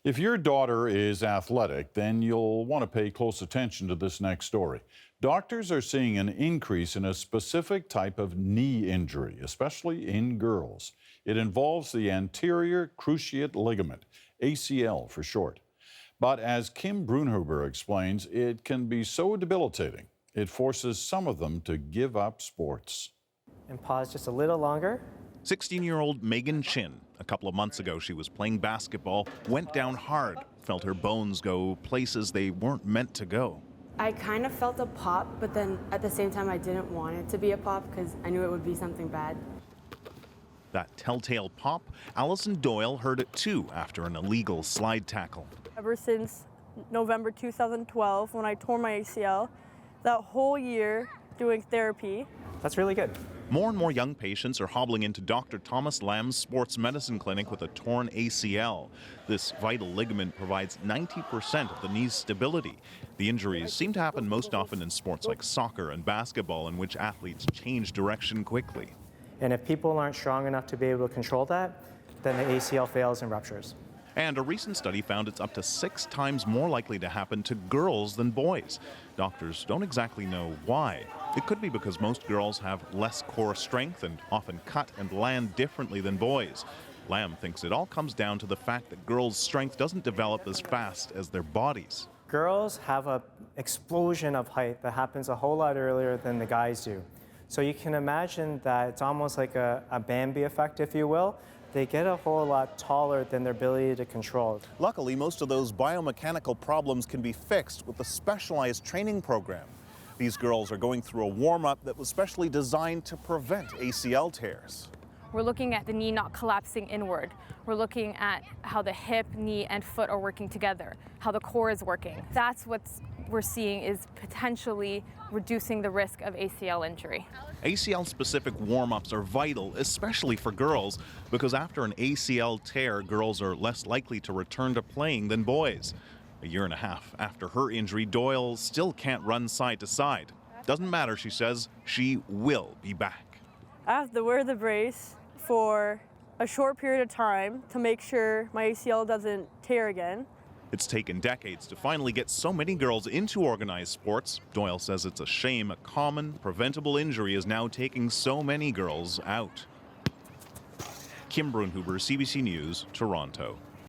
If your daughter is athletic, then you'll want to pay close attention to this next story. Doctors are seeing an increase in a specific type of knee injury, especially in girls. It involves the anterior cruciate ligament, ACL for short. But as Kim Brunhuber explains, it can be so debilitating, it forces some of them to give up sports. And pause just a little longer. 16-year-old Megan Chin. A couple of months ago, she was playing basketball, went down hard, felt her bones go places they weren't meant to go. I kind of felt a pop, but then at the same time, I didn't want it to be a pop because I knew it would be something bad. That telltale pop, Allison Doyle heard it too after an illegal slide tackle. Ever since November 2012, when I tore my ACL, that whole year doing therapy. That's really good. More and more young patients are hobbling into Dr. Thomas Lamb's sports medicine clinic with a torn ACL. This vital ligament provides 90% of the knee's stability. The injuries seem to happen most often in sports like soccer and basketball, in which athletes change direction quickly. And if people aren't strong enough to be able to control that, then the ACL fails and ruptures. And a recent study found it's up to 6 times more likely to happen to girls than boys. Doctors don't exactly know why. It could be because most girls have less core strength and often cut and land differently than boys. Lamb thinks it all comes down to the fact that girls' strength doesn't develop as fast as their bodies. Girls have an explosion of height that happens a whole lot earlier than the guys do. So you can imagine that it's almost like a Bambi effect, if you will. They get a whole lot taller than their ability to control. Luckily, most of those biomechanical problems can be fixed with a specialized training program. These girls are going through a warm-up that was specially designed to prevent ACL tears. We're looking at the knee not collapsing inward. We're looking at how the hip, knee, and foot are working together, how the core is working. That's what we're seeing is potentially reducing the risk of ACL injury. ACL-specific warm-ups are vital, especially for girls, because after an ACL tear, girls are less likely to return to playing than boys. A year and a half after her injury, Doyle still can't run side to side. Doesn't matter, she says, she will be back. I have to wear the brace for a short period of time to make sure my ACL doesn't tear again. It's taken decades to finally get so many girls into organized sports. Doyle says it's a shame a common, preventable injury is now taking so many girls out. Kim Brunhuber, CBC News, Toronto.